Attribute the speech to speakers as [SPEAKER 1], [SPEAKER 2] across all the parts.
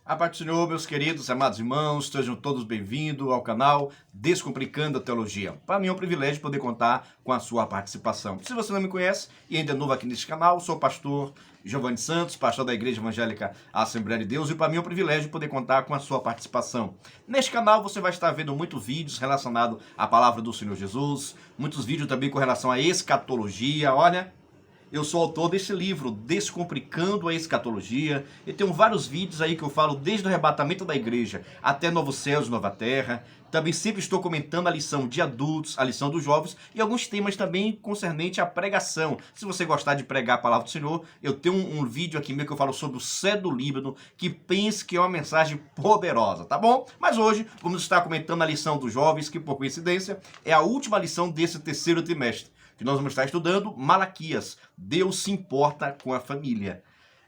[SPEAKER 1] A paz do Senhor, meus queridos, amados irmãos, sejam todos bem-vindos ao canal Descomplicando a Teologia. Para mim é um privilégio poder contar com a sua participação. Se você não me conhece e ainda é novo aqui neste canal, sou o pastor Giovanni Santos, pastor da Igreja Evangélica Assembleia de Deus, e para mim é um privilégio poder contar com a sua participação. Neste canal você vai estar vendo muitos vídeos relacionados à palavra do Senhor Jesus, muitos vídeos também com relação à escatologia. Olha, eu sou autor desse livro, Descomplicando a Escatologia, e tenho vários vídeos aí que eu falo desde o arrebatamento da igreja até Novos Céus e Nova Terra. Também sempre estou comentando a lição de adultos, a lição dos jovens e alguns temas também concernente à pregação. Se você gostar de pregar a palavra do Senhor, eu tenho um vídeo aqui meu que eu falo sobre o céu do Líbano, que pense que é uma mensagem poderosa, tá bom? Mas hoje vamos estar comentando a lição dos jovens, que por coincidência é a última lição desse terceiro trimestre, que nós vamos estar estudando Malaquias. Deus se importa com a família.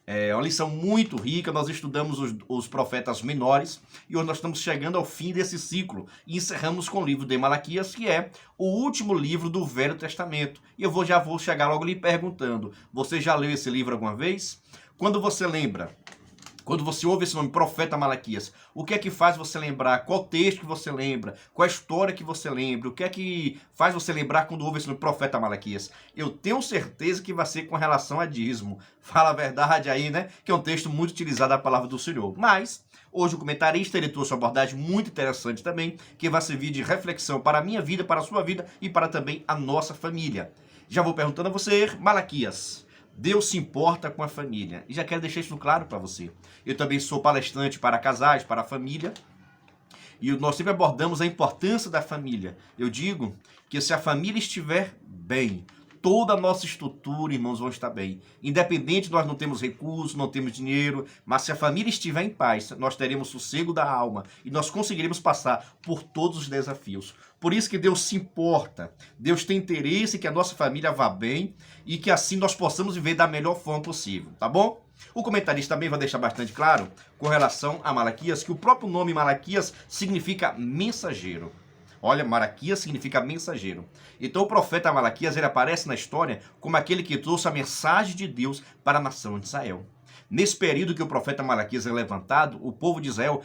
[SPEAKER 1] É uma lição muito rica. Nós estudamos os profetas menores e hoje nós estamos chegando ao fim desse ciclo e encerramos com o livro de Malaquias, que é o último livro do Velho Testamento. E eu já vou chegar logo lhe perguntando: você já leu esse livro alguma vez? Quando você lembra, quando você ouve esse nome, Profeta Malaquias, o que é que faz você lembrar? Qual texto que você lembra? Qual a história que você lembra? O que é que faz você lembrar quando ouve esse nome, Profeta Malaquias? Eu tenho certeza que vai ser com relação a dízimo. Fala a verdade aí, né? Que é um texto muito utilizado da palavra do Senhor. Mas hoje o comentarista ele trouxe uma abordagem muito interessante também, que vai servir de reflexão para a minha vida, para a sua vida e para também a nossa família. Já vou perguntando a você, Malaquias: Deus se importa com a família. E já quero deixar isso claro para você. Eu também sou palestrante para casais, para a família. E nós sempre abordamos a importância da família. Eu digo que se a família estiver bem, toda a nossa estrutura, irmãos, vão estar bem. Independente, nós não temos recursos, não temos dinheiro, mas se a família estiver em paz, nós teremos sossego da alma e nós conseguiremos passar por todos os desafios. Por isso que Deus se importa. Deus tem interesse que a nossa família vá bem e que assim nós possamos viver da melhor forma possível, tá bom? O comentarista também vai deixar bastante claro com relação a Malaquias que o próprio nome Malaquias significa mensageiro. Olha, Malaquias significa mensageiro. Então o profeta Malaquias ele aparece na história como aquele que trouxe a mensagem de Deus para a nação de Israel. Nesse período que o profeta Malaquias é levantado, o povo de Israel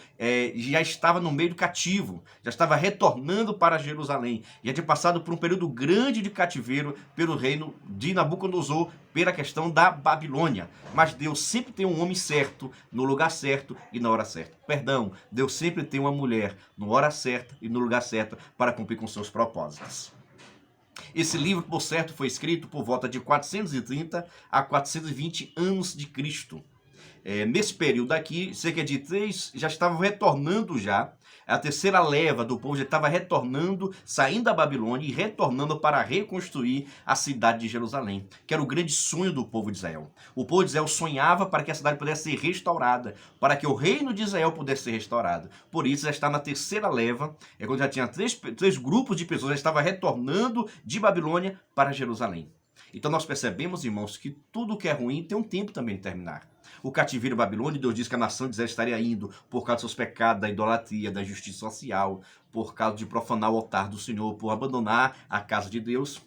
[SPEAKER 1] já estava no meio do cativo, já estava retornando para Jerusalém, já tinha passado por um período grande de cativeiro pelo reino de Nabucodonosor, pela questão da Babilônia. Mas Deus sempre tem um homem certo, no lugar certo e na hora certa. Perdão, Deus sempre tem uma mulher na hora certa e no lugar certo para cumprir com seus propósitos. Esse livro, por certo, foi escrito por volta de 430 a 420 anos de Cristo. Nesse período aqui, cerca de 3 já estavam retornando já. A terceira leva do povo já estava retornando, saindo da Babilônia e retornando para reconstruir a cidade de Jerusalém, que era o grande sonho do povo de Israel. O povo de Israel sonhava para que a cidade pudesse ser restaurada, para que o reino de Israel pudesse ser restaurado. Por isso já está na terceira leva, quando já tinha três grupos de pessoas, já estava retornando de Babilônia para Jerusalém. Então nós percebemos, irmãos, que tudo que é ruim tem um tempo também de terminar. O cativeiro babilônico, Deus diz que a nação de Israel estaria indo por causa dos seus pecados, da idolatria, da justiça social, por causa de profanar o altar do Senhor, por abandonar a casa de Deus,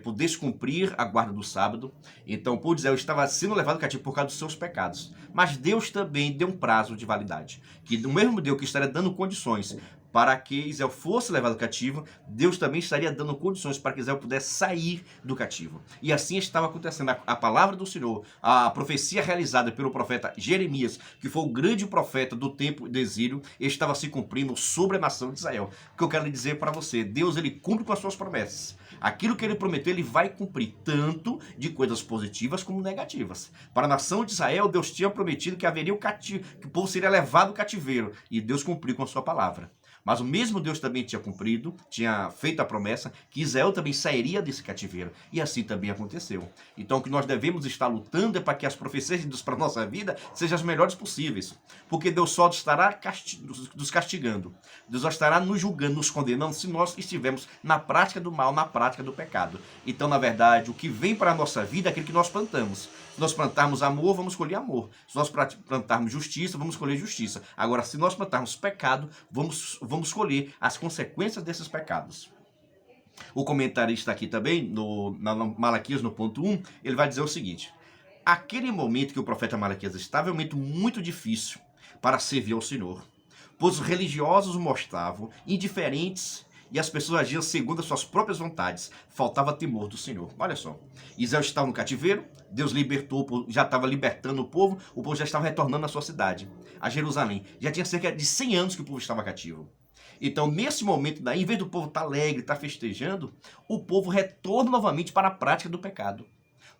[SPEAKER 1] por descumprir a guarda do sábado. Então o povo de Israel estava sendo levado cativo por causa dos seus pecados. Mas Deus também deu um prazo de validade, que o mesmo Deus que estaria dando condições para que Israel fosse levado cativo, Deus também estaria dando condições para que Israel pudesse sair do cativo. E assim estava acontecendo. A palavra do Senhor, a profecia realizada pelo profeta Jeremias, que foi o grande profeta do tempo do exílio, estava se cumprindo sobre a nação de Israel. O que eu quero lhe dizer para você: Deus ele cumpre com as suas promessas. Aquilo que ele prometeu, ele vai cumprir, tanto de coisas positivas como negativas. Para a nação de Israel, Deus tinha prometido que haveria que o povo seria levado ao cativeiro, e Deus cumpriu com a sua palavra. Mas o mesmo Deus também tinha cumprido, tinha feito a promessa que Israel também sairia desse cativeiro. E assim também aconteceu. Então o que nós devemos estar lutando é para que as profecias de Deus para a nossa vida sejam as melhores possíveis. Porque Deus só estará nos castigando. Deus só estará nos julgando, nos condenando, se nós estivermos na prática do mal, na prática do pecado. Então, na verdade, o que vem para a nossa vida é aquilo que nós plantamos. Se nós plantarmos amor, vamos colher amor. Se nós plantarmos justiça, vamos colher justiça. Agora, se nós plantarmos pecado, vamos colher as consequências desses pecados. O comentarista aqui também, na Malaquias, no ponto 1, ele vai dizer o seguinte: aquele momento que o profeta Malaquias estava é um momento muito difícil. para servir ao Senhor, pois os religiosos o mostravam indiferentes e as pessoas agiam segundo as suas próprias vontades. Faltava temor do Senhor. Olha só, Israel estava no cativeiro, Deus libertou, já estava libertando o povo já estava retornando à sua cidade, a Jerusalém. Já tinha cerca de 100 anos que o povo estava cativo. Então, nesse momento daí, em vez do povo estar alegre, estar festejando, o povo retorna novamente para a prática do pecado.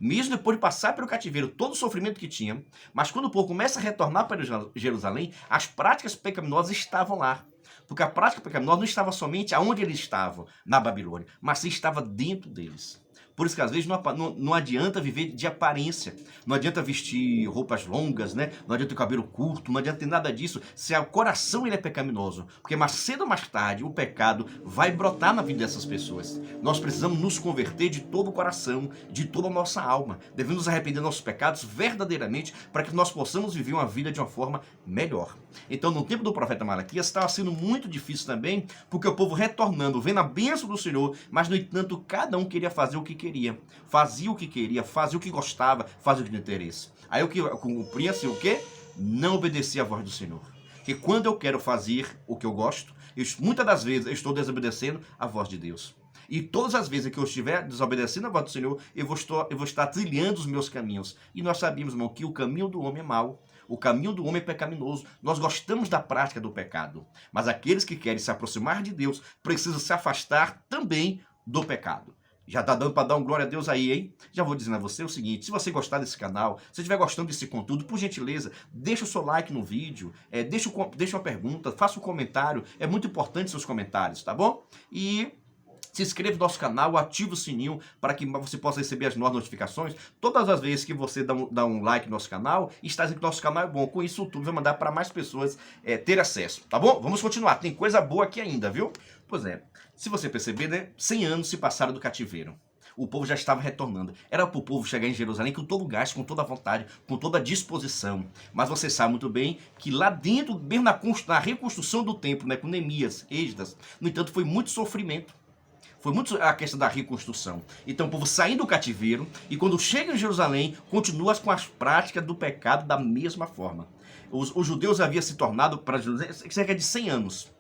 [SPEAKER 1] Mesmo depois de passar pelo cativeiro, todo o sofrimento que tinha, mas quando o povo começa a retornar para Jerusalém, as práticas pecaminosas estavam lá. Porque a prática pecaminosa não estava somente aonde eles estavam, na Babilônia, mas sim estava dentro deles. Por isso que às vezes não adianta viver de aparência, não adianta vestir roupas longas, né? Não adianta ter cabelo curto, não adianta ter nada disso, se o coração ele é pecaminoso. Porque mais cedo ou mais tarde o pecado vai brotar na vida dessas pessoas. Nós precisamos nos converter de todo o coração, de toda a nossa alma. Devemos nos arrepender dos nossos pecados verdadeiramente para que nós possamos viver uma vida de uma forma melhor. Então no tempo do profeta Malaquias estava sendo muito difícil também, porque o povo retornando, vendo a bênção do Senhor, mas no entanto cada um queria fazer o que queria, fazia o que queria, fazia o que gostava, fazia o que tinha interesse. Aí o que cumpria-se o quê? Não obedecia à voz do Senhor. Porque quando eu quero fazer o que eu gosto, muitas das vezes eu estou desobedecendo à voz de Deus. E todas as vezes que eu estiver desobedecendo à voz do Senhor, eu vou estar trilhando os meus caminhos. E nós sabemos, irmão, que o caminho do homem é mau. O caminho do homem é pecaminoso. Nós gostamos da prática do pecado. Mas aqueles que querem se aproximar de Deus precisam se afastar também do pecado. Já tá dando para dar um glória a Deus aí, hein? Já vou dizendo a você o seguinte, se você gostar desse canal, se estiver gostando desse conteúdo, por gentileza, deixa o seu like no vídeo, deixa uma pergunta, faça um comentário, é muito importante seus comentários, tá bom? E se inscreva no nosso canal, ative o sininho para que você possa receber as novas notificações. Todas as vezes que você dá um like no nosso canal, está dizendo que o nosso canal é bom. Com isso, o YouTube vai mandar para mais pessoas ter acesso, tá bom? Vamos continuar, tem coisa boa aqui ainda, viu? Pois é, se você perceber, né, 100 anos se passaram do cativeiro. O povo já estava retornando. Era para o povo chegar em Jerusalém com todo o gás, com toda a vontade, com toda a disposição. Mas você sabe muito bem que lá dentro, mesmo na reconstrução do templo, né, com Neemias, Esdras, no entanto, foi muito sofrimento. Foi muito a questão da reconstrução. Então o povo saindo do cativeiro e quando chega em Jerusalém, continua com as práticas do pecado da mesma forma. Os judeus haviam se tornado para Jerusalém cerca de 100 anos.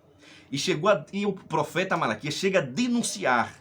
[SPEAKER 1] E o profeta Malaquias chega a denunciar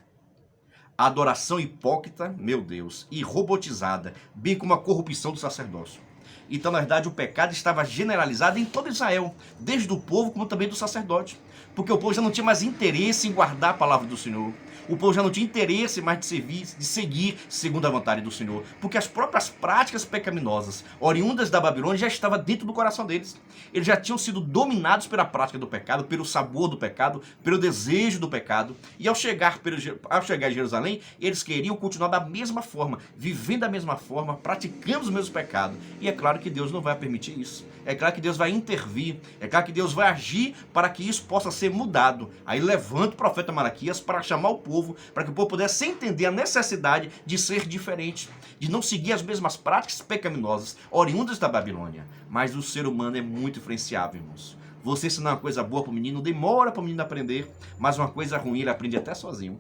[SPEAKER 1] a adoração hipócrita, meu Deus, e robotizada, bem como a corrupção do sacerdócio. Então, na verdade, o pecado estava generalizado em todo Israel, desde o povo como também do sacerdote. Porque o povo já não tinha mais interesse em guardar a palavra do Senhor. O povo já não tinha interesse mais de seguir segundo a vontade do Senhor. Porque as próprias práticas pecaminosas, oriundas da Babilônia, já estavam dentro do coração deles. Eles já tinham sido dominados pela prática do pecado, pelo sabor do pecado, pelo desejo do pecado. E ao chegar em Jerusalém, eles queriam continuar da mesma forma, vivendo da mesma forma, praticando os mesmos pecados. E é claro que Deus não vai permitir isso. É claro que Deus vai intervir. É claro que Deus vai agir para que isso possa ser mudado. Aí levanta o profeta Malaquias para chamar o povo, para que o povo pudesse entender a necessidade de ser diferente, de não seguir as mesmas práticas pecaminosas oriundas da Babilônia. Mas o ser humano é muito influenciável, irmãos. Você ensinar uma coisa boa para o menino, demora para o menino aprender, mas uma coisa ruim ele aprende até sozinho.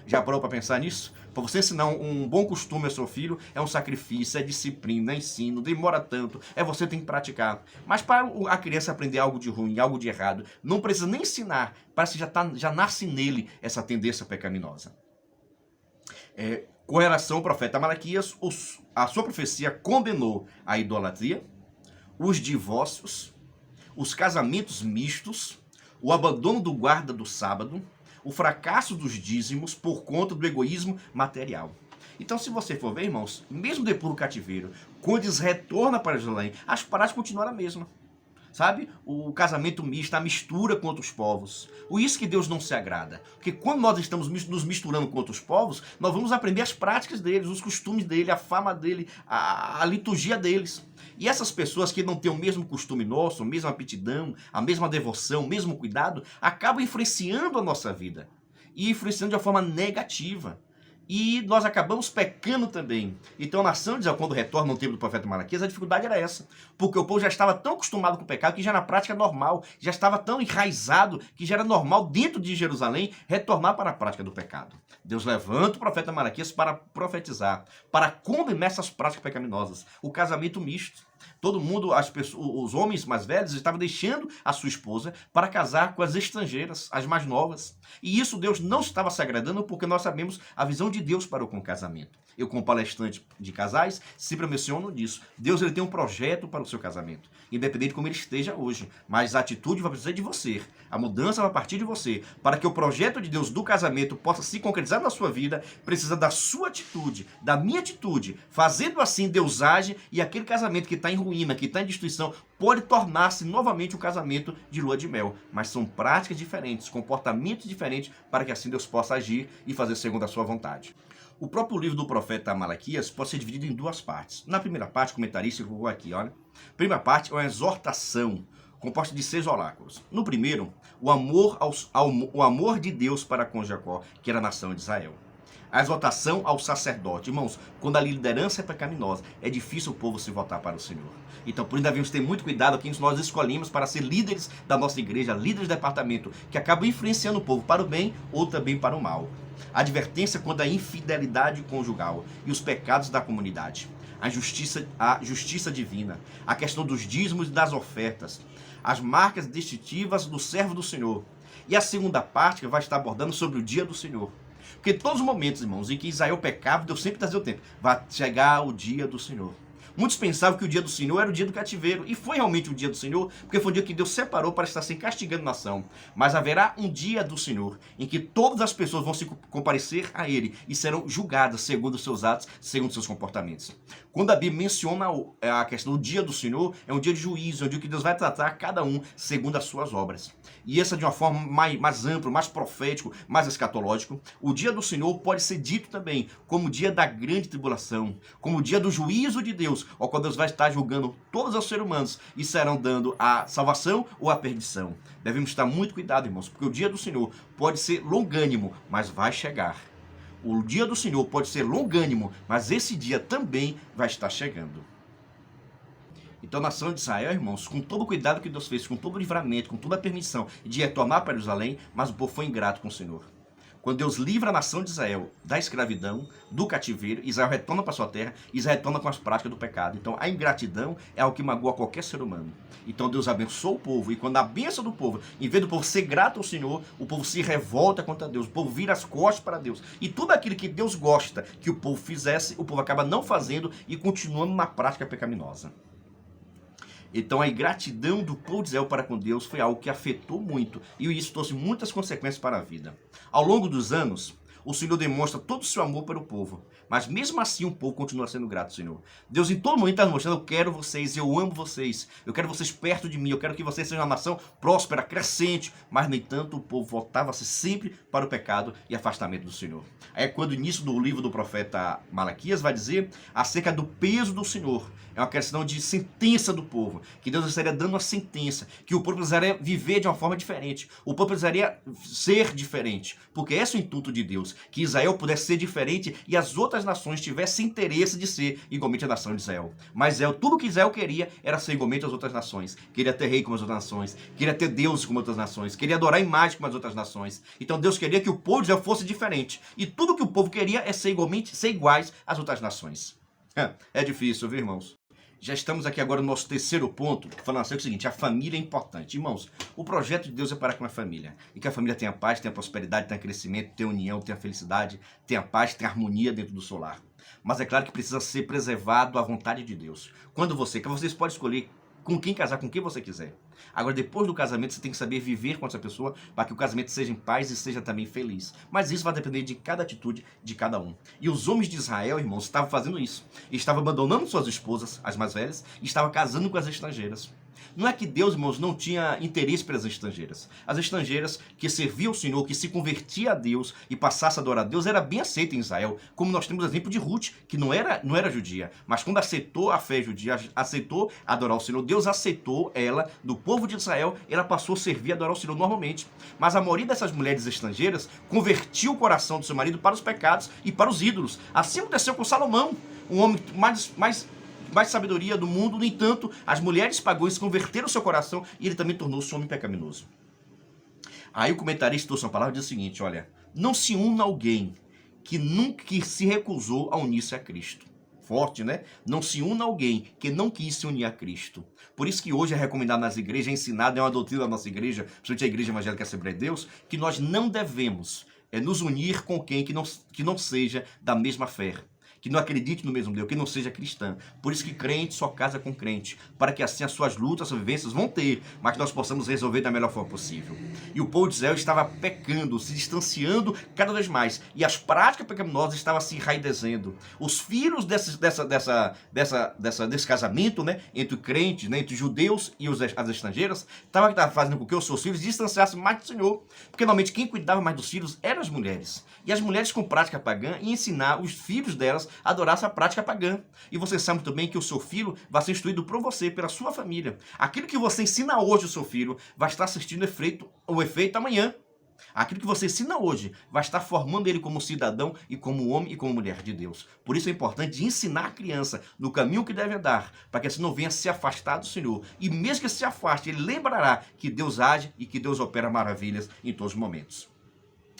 [SPEAKER 1] Já parou para pensar nisso? Para você ensinar um bom costume ao seu filho, é um sacrifício, é disciplina, é ensino, demora tanto, você tem que praticar. Mas para a criança aprender algo de ruim, algo de errado, não precisa nem ensinar, parece que já nasce nele essa tendência pecaminosa. Com relação ao profeta Malaquias, a sua profecia condenou a idolatria, os divórcios, os casamentos mistos, o abandono do guarda do sábado, o fracasso dos dízimos por conta do egoísmo material. Então, se você for ver, irmãos, mesmo depois do cativeiro, quando eles retornam para Jerusalém, as práticas continuaram a mesma. Sabe? O casamento misto, a mistura com outros povos. Isso que Deus não se agrada. Porque quando nós estamos nos misturando com outros povos, nós vamos aprender as práticas deles, os costumes dele, a fama dele, a liturgia deles. E essas pessoas que não têm o mesmo costume nosso, a mesma aptidão, a mesma devoção, o mesmo cuidado, acabam influenciando a nossa vida. E influenciando de uma forma negativa. E nós acabamos pecando também. Então a nação de Israel, quando retorna no tempo do profeta Malaquias, a dificuldade era essa. Porque o povo já estava tão acostumado com o pecado que já na prática é normal. Já estava tão enraizado que já era normal dentro de Jerusalém retornar para a prática do pecado. Deus levanta o profeta Malaquias para profetizar, para condenar essas práticas pecaminosas. O casamento misto. Todo mundo, os homens mais velhos estavam deixando a sua esposa para casar com as estrangeiras, as mais novas. E isso Deus não estava se agradando, porque nós sabemos a visão de Deus para o casamento. Eu, como palestrante de casais, sempre menciono disso. Deus ele tem um projeto para o seu casamento, independente de como ele esteja hoje. Mas a atitude vai precisar de você. A mudança vai partir de você. Para que o projeto de Deus do casamento possa se concretizar na sua vida, precisa da sua atitude, da minha atitude. Fazendo assim, Deus age e aquele casamento que está em ruína, que está em destruição, pode tornar-se novamente um casamento de lua de mel. Mas são práticas diferentes, comportamentos diferentes, para que assim Deus possa agir e fazer segundo a sua vontade. O próprio livro do profeta Malaquias pode ser dividido em duas partes. Na primeira parte, o comentarista colocou aqui, olha. A primeira parte é uma exortação, composta de 6 oráculos. No primeiro, o amor de Deus para com Jacó, que era a nação de Israel. A exortação ao sacerdote. Irmãos, quando a liderança é pecaminosa, é difícil o povo se voltar para o Senhor. Então, por isso devemos ter muito cuidado quem nós escolhemos para ser líderes da nossa igreja, líderes de departamento, que acabam influenciando o povo para o bem ou também para o mal. A advertência quanto à infidelidade conjugal e os pecados da comunidade. A justiça divina. A questão dos dízimos e das ofertas. As marcas distintivas do servo do Senhor. E a segunda parte que vai estar abordando sobre o dia do Senhor. Porque todos os momentos, irmãos, em que Israel pecava, Deus sempre trazia o tempo. Vai chegar o dia do Senhor. Muitos pensavam que o dia do Senhor era o dia do cativeiro. E foi realmente o dia do Senhor, porque foi o dia que Deus separou para estar sem castigando a nação. Mas haverá um dia do Senhor, em que todas as pessoas vão se comparecer a Ele e serão julgadas segundo os seus atos, segundo os seus comportamentos. Quando a Bíblia menciona a questão do dia do Senhor, é um dia de juízo, é um dia que Deus vai tratar cada um segundo as suas obras. E essa de uma forma mais ampla, mais profético, mais escatológico. O dia do Senhor pode ser dito também como o dia da grande tribulação, como o dia do juízo de Deus, ao qual Deus vai estar julgando todos os seres humanos e serão dando a salvação ou a perdição. Devemos estar muito cuidado, irmãos, porque o dia do Senhor pode ser longânimo, mas vai chegar. O dia do Senhor pode ser longânimo, mas esse dia também vai estar chegando. Então a nação de Israel, irmãos, com todo o cuidado que Deus fez, com todo o livramento, com toda a permissão de retornar para Jerusalém, mas o povo foi ingrato com o Senhor. Quando Deus livra a nação de Israel da escravidão, do cativeiro, Israel retorna para sua terra, Israel retorna com as práticas do pecado. Então a ingratidão é algo que magoa qualquer ser humano. Então Deus abençoa o povo, e quando a bênção do povo, em vez do povo ser grato ao Senhor, o povo se revolta contra Deus, o povo vira as costas para Deus. E tudo aquilo que Deus gosta que o povo fizesse, o povo acaba não fazendo e continuando na prática pecaminosa. Então a ingratidão do povo de Israel para com Deus foi algo que afetou muito, e isso trouxe muitas consequências para a vida. Ao longo dos anos, o Senhor demonstra todo o seu amor para o povo, mas mesmo assim o povo continua sendo grato ao Senhor. Deus em todo momento está mostrando: eu quero vocês, eu amo vocês, eu quero vocês perto de mim, eu quero que vocês sejam uma nação próspera, crescente. Mas, no entanto, o povo voltava-se sempre para o pecado e afastamento do Senhor. Aí é quando o início do livro do profeta Malaquias vai dizer acerca do peso do Senhor. É uma questão de sentença do povo, que Deus estaria dando uma sentença, que o povo precisaria viver de uma forma diferente, o povo precisaria ser diferente, porque esse é o intuito de Deus, que Israel pudesse ser diferente e as outras nações tivessem interesse de ser igualmente a nação de Israel. Mas tudo que Israel queria era ser igualmente as outras nações, queria ter rei como as outras nações, queria ter Deus como outras nações, queria adorar imagem como as outras nações. Então Deus queria que o povo de Israel fosse diferente, e tudo que o povo queria é ser iguais às outras nações. É difícil, viu, irmãos? Já estamos aqui agora no nosso terceiro ponto, falando assim o seguinte: a família é importante. Irmãos, o projeto de Deus é para com a família, e que a família tenha paz, tenha prosperidade, tenha crescimento, tenha união, tenha felicidade, tenha paz, tenha harmonia dentro do seu lar. Mas é claro que precisa ser preservado à vontade de Deus. Quando vocês podem escolher com quem casar, com quem você quiser. Agora, depois do casamento, você tem que saber viver com essa pessoa para que o casamento seja em paz e seja também feliz. Mas isso vai depender de cada atitude de cada um. E os homens de Israel, irmãos, estavam fazendo isso. Estavam abandonando suas esposas, as mais velhas, e estavam casando com as estrangeiras. Não é que Deus, irmãos, não tinha interesse pelas estrangeiras. As estrangeiras que serviam ao Senhor, que se convertia a Deus e passasse a adorar a Deus, era bem aceita em Israel. Como nós temos o exemplo de Ruth, que não era judia, mas quando aceitou a fé judia, aceitou adorar o Senhor, Deus aceitou ela do povo de Israel, ela passou a servir e adorar o Senhor normalmente. Mas a maioria dessas mulheres estrangeiras convertiu o coração do seu marido para os pecados e para os ídolos. Assim aconteceu com Salomão, um homem mais sabedoria do mundo. No entanto, as mulheres pagãs converteram o seu coração e ele também tornou-se um homem pecaminoso. Aí o comentarista trouxe uma palavra e diz o seguinte: olha, não se una alguém que nunca se recusou a unir-se a Cristo. forte, né? Não se una a alguém que não quis se unir a Cristo. Por isso que hoje é recomendado nas igrejas, é ensinado, é uma doutrina da nossa igreja, principalmente a Igreja Evangélica Assembleia de Deus, que nós não devemos nos unir com quem que não seja da mesma fé, que não acredite no mesmo Deus, que não seja cristã. Por isso que crente só casa com crente, para que assim as suas lutas, as suas vivências vão ter, mas que nós possamos resolver da melhor forma possível. E o povo de Israel estava pecando, se distanciando cada vez mais, e as práticas pecaminosas estavam se enraizando. Os filhos desse casamento, né, entre crentes, né, entre judeus e as estrangeiras, estavam fazendo com que os seus filhos distanciassem mais do Senhor, porque normalmente quem cuidava mais dos filhos eram as mulheres. E as mulheres com prática pagã iam ensinar os filhos delas a adorar essa prática pagã. E você sabe muito bem que o seu filho vai ser instruído por você, pela sua família. Aquilo que você ensina hoje ao seu filho vai estar assistindo o efeito amanhã. Aquilo que você ensina hoje vai estar formando ele como cidadão e como homem e como mulher de Deus. Por isso é importante ensinar a criança no caminho que deve andar, para que assim não venha se afastar do Senhor. E mesmo que se afaste, ele lembrará que Deus age e que Deus opera maravilhas em todos os momentos.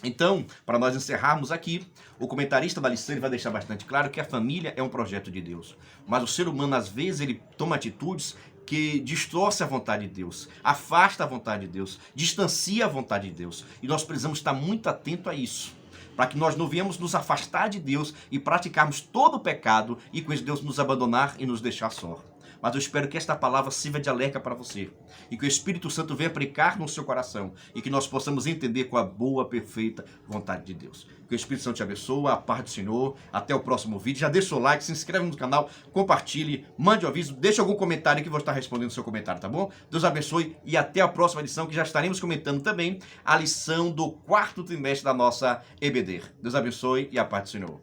[SPEAKER 1] Então, para nós encerrarmos aqui, o comentarista da lição vai deixar bastante claro que a família é um projeto de Deus. Mas o ser humano, às vezes, ele toma atitudes que distorce a vontade de Deus, afasta a vontade de Deus, distancia a vontade de Deus. E nós precisamos estar muito atentos a isso, para que nós não venhamos nos afastar de Deus e praticarmos todo o pecado e com isso Deus nos abandonar e nos deixar só. Mas eu espero que esta palavra sirva de alerta para você e que o Espírito Santo venha aplicar no seu coração e que nós possamos entender com a boa, perfeita vontade de Deus. Que o Espírito Santo te abençoe, a paz do Senhor. Até o próximo vídeo. Já deixa o like, se inscreve no canal, compartilhe, mande um aviso, deixe algum comentário que eu vou estar respondendo o seu comentário, tá bom? Deus abençoe e até a próxima lição, que já estaremos comentando também a lição do 4º trimestre da nossa EBD. Deus abençoe e a paz do Senhor.